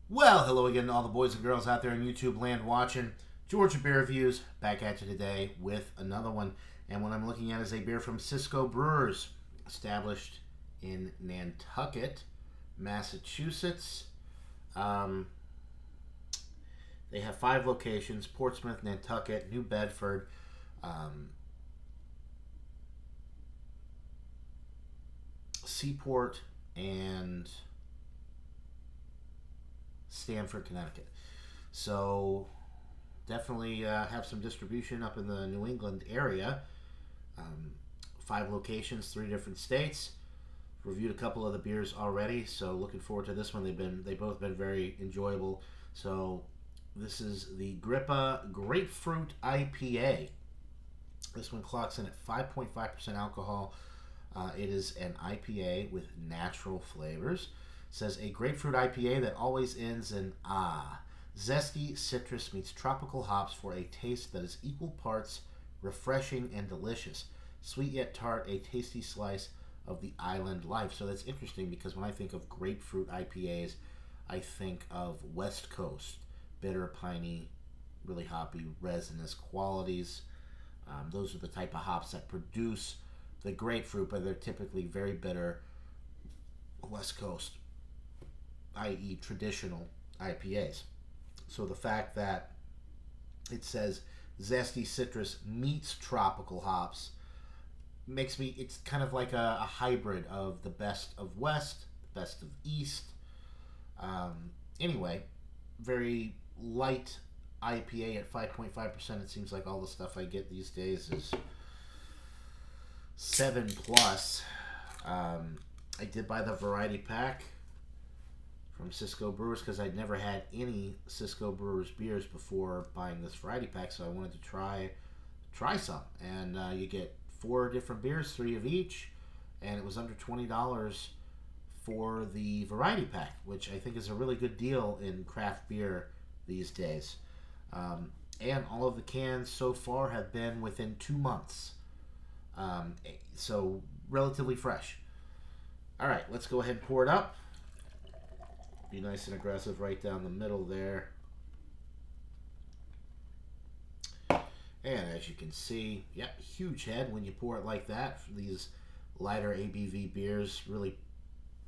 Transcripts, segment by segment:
Well, hello again to all the boys and girls out there in YouTube land watching. Georgia Beer Reviews back at you today with another one. And what I'm looking at is a beer from Cisco Brewers, established in Nantucket, Massachusetts. Um, they have 5 locations: Portsmouth, Nantucket, New Bedford, um, Seaport, and Stamford, Connecticut. So definitely have some distribution up in the New England area. Um, 5 locations, 3 different states. Reviewed a couple of the beers already, so looking forward to this one. They both been very enjoyable. So this is the Gripah Grapefruit IPA. This one clocks in at 5.5% alcohol. It is an IPA with natural flavors. It says a grapefruit IPA that always ends in ah. Zesty citrus meets tropical hops for a taste that is equal parts refreshing and delicious. Sweet yet tart, a tasty slice of the island life. So that's interesting because when I think of grapefruit IPAs, I think of West Coast, bitter, piney, really hoppy, resinous qualities. Those are the type of hops that produce the grapefruit, but they're typically very bitter West Coast, i.e., traditional IPAs. So the fact that it says zesty citrus meets tropical hops makes me, it's kind of like a hybrid of the best of West, the best of East. Anyway, very light IPA at 5.5%. It seems like all the stuff I get these days is 7 plus. I did buy the variety pack from Cisco Brewers because I'd never had any Cisco Brewers beers before buying this variety pack, so I wanted to try some. And you get 4 different beers, 3 of each, and it was under $20 for the variety pack, which I think is a really good deal in craft beer these days. And all of the cans so far have been within 2 months, so relatively fresh. All right, let's go ahead and pour it up. Be nice and aggressive right down the middle there. And as you can see, yep, huge head when you pour it like that. These lighter ABV beers really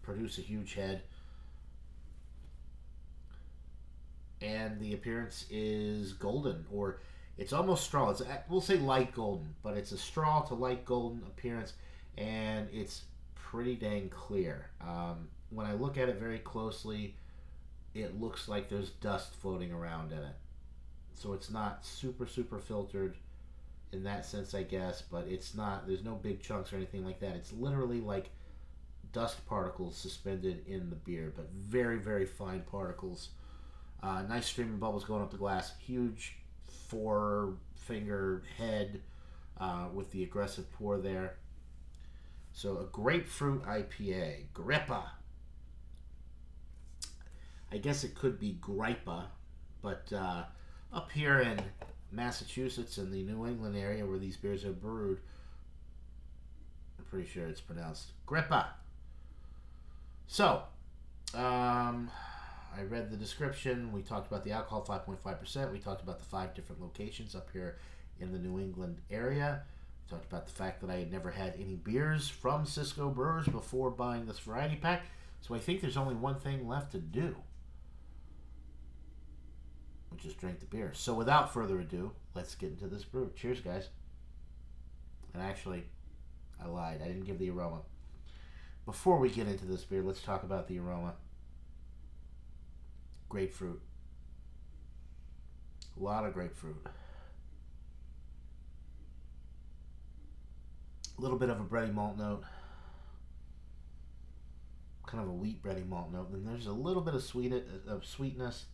produce a huge head. And the appearance is golden, or it's almost straw. We'll say light golden, but it's a straw to light golden appearance, and it's pretty dang clear. When I look at it very closely, it looks like there's dust floating around in it. So it's not super filtered in that sense, I guess, but it's not, there's no big chunks or anything like that. It's literally like dust particles suspended in the beer, but very fine particles. Nice streaming bubbles going up the glass. Huge 4-finger head with the aggressive pour there. So a grapefruit IPA, Gripah. I guess it could be Gripah, but up here in Massachusetts and the New England area where these beers are brewed, I'm pretty sure it's pronounced Gripah. So, I read the description. We talked about the alcohol, 5.5%. We talked about the 5 different locations up here in the New England area. We talked about the fact that I had never had any beers from Cisco Brewers before buying this variety pack. So I think there's only one thing left to do, which is drink the beer. So without further ado, let's get into this brew. Cheers, guys. And actually, I lied. I didn't give the aroma. Before we get into this beer, let's talk about the aroma. Grapefruit. A lot of grapefruit. A little bit of a bready malt note. Kind of a wheat bready malt note. Then there's a little bit of sweetness.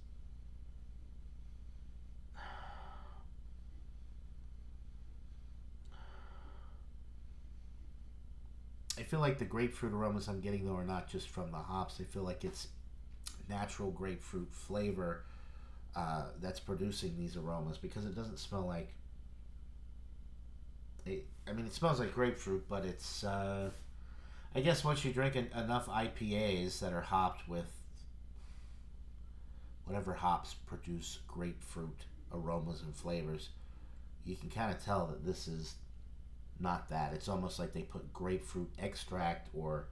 I feel like the grapefruit aromas I'm getting though are not just from the hops. I feel like it's natural grapefruit flavor that's producing these aromas, because it doesn't smell like. I mean, it smells like grapefruit, but it's. I guess once you drink enough IPAs that are hopped with whatever hops produce grapefruit aromas and flavors, you can kind of tell that this is not that. It's almost like they put grapefruit extract or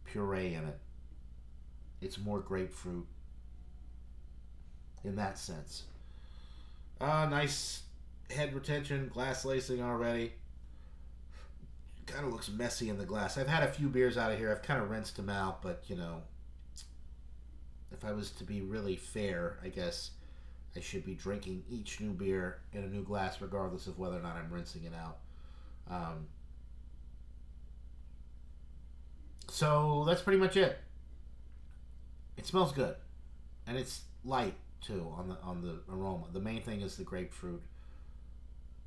puree in it. It's more grapefruit in that sense. Nice head retention, glass lacing already. Kind of looks messy in the glass. I've had a few beers out of here. I've kind of rinsed them out, but you know, if I was to be really fair, I guess I should be drinking each new beer in a new glass, regardless of whether or not I'm rinsing it out. So that's pretty much it. It smells good, and it's light too on the aroma. The main thing is the grapefruit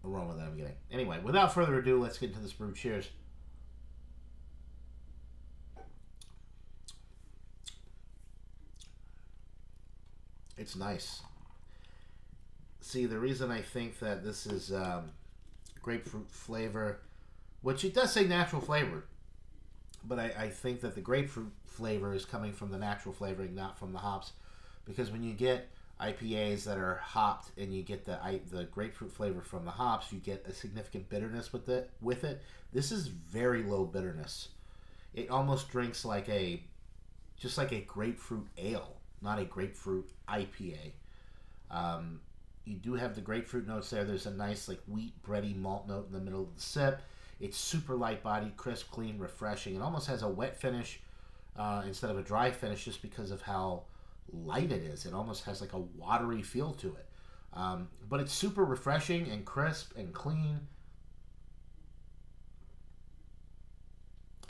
aroma that I'm getting. Anyway, without further ado, let's get into this brew. Cheers. It's nice. See, the reason I think that this is grapefruit flavor, which it does say natural flavor, but I think that the grapefruit flavor is coming from the natural flavoring, not from the hops, because when you get IPAs that are hopped and you get the grapefruit flavor from the hops, you get a significant bitterness with it. This is very low bitterness. It almost drinks like just like a grapefruit ale, not a grapefruit IPA. You do have the grapefruit notes there. There's a nice like wheat bready malt note in the middle of the sip. It's super light bodied, crisp, clean, refreshing. It almost has a wet finish instead of a dry finish, just because of how light it is. It almost has like a watery feel to it. But it's super refreshing and crisp and clean.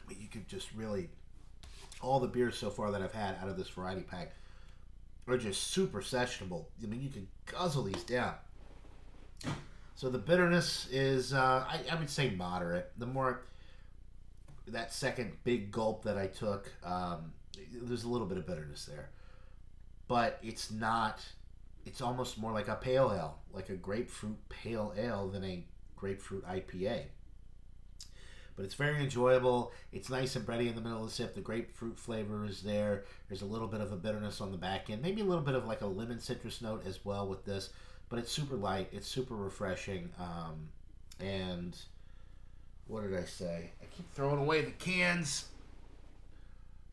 But you could just really, all the beers so far that I've had out of this variety pack are just super sessionable. I mean, you could guzzle these down. So the bitterness is, I would say, moderate. The more, that second big gulp that I took, there's a little bit of bitterness there. But it's not, it's almost more like a pale ale, like a grapefruit pale ale than a grapefruit IPA. But it's very enjoyable. It's nice and bready in the middle of the sip. The grapefruit flavor is there. There's a little bit of a bitterness on the back end. Maybe a little bit of like a lemon citrus note as well with this. But it's super light. It's super refreshing. And what did I say? I keep throwing away the cans.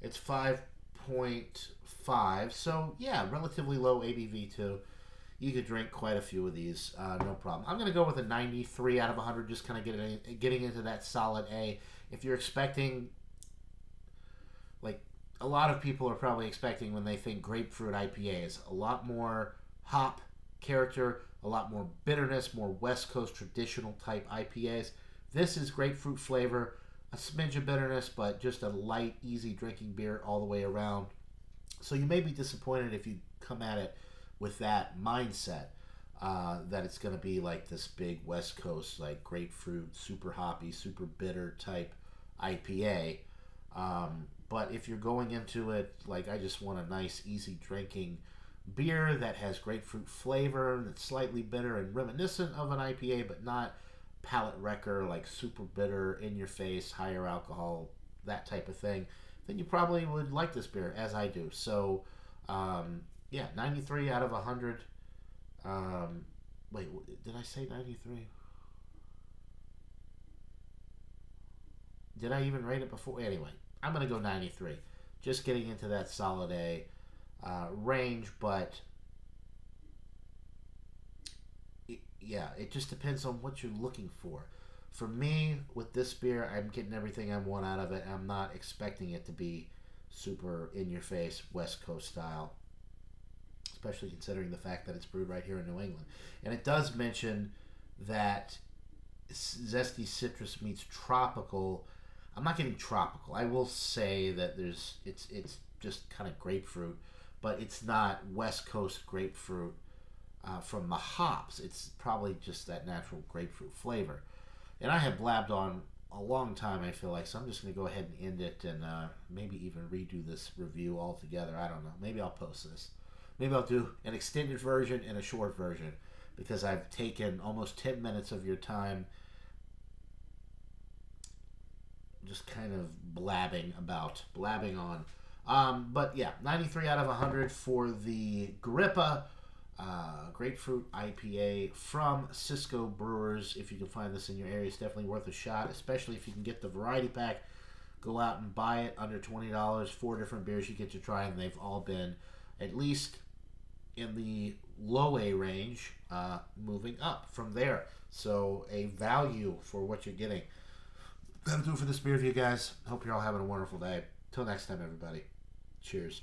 It's 5.5. So, yeah, relatively low ABV too. You could drink quite a few of these, no problem. I'm going to go with a 93 out of 100, just kind of getting into that solid A. If you're expecting, like a lot of people are probably expecting when they think grapefruit IPAs, a lot more hop character, a lot more bitterness, more West Coast traditional type IPAs. This is grapefruit flavor, a smidge of bitterness, but just a light, easy drinking beer all the way around. So you may be disappointed if you come at it with that mindset that it's going to be like this big West Coast, like grapefruit, super hoppy, super bitter type IPA. But if you're going into it like, I just want a nice, easy drinking beer that has grapefruit flavor, that's slightly bitter and reminiscent of an IPA, but not palate wrecker, like super bitter, in your face, higher alcohol, that type of thing, then you probably would like this beer, as I do. So, yeah, 93 out of 100. Wait, did I say 93? Did I even rate it before? Anyway, I'm going to go 93. Just getting into that solid A range, but yeah, it just depends on what you're looking for. For me, with this beer, I'm getting everything I want out of it. I'm not expecting it to be super in-your-face West Coast style, especially considering the fact that it's brewed right here in New England. And it does mention that zesty citrus meets tropical. I'm not getting tropical. I will say that it's just kind of grapefruit, but it's not West Coast grapefruit from the hops. It's probably just that natural grapefruit flavor. And I have blabbed on a long time, I feel like, so I'm just going to go ahead and end it and maybe even redo this review altogether. I don't know. Maybe I'll post this. Maybe I'll do an extended version and a short version, because I've taken almost 10 minutes of your time just kind of blabbing on But yeah, 93 out of 100 for the Gripah grapefruit IPA from Cisco Brewers. If you can find this in your area, it's definitely worth a shot, especially if you can get the variety pack. Go out and buy it under $20. 4 different beers you get to try, and they've all been at least in the low A range, moving up from there. So a value for what you're getting. That'll do it for this beer review, guys. Hope you're all having a wonderful day. Till next time, everybody. Cheers.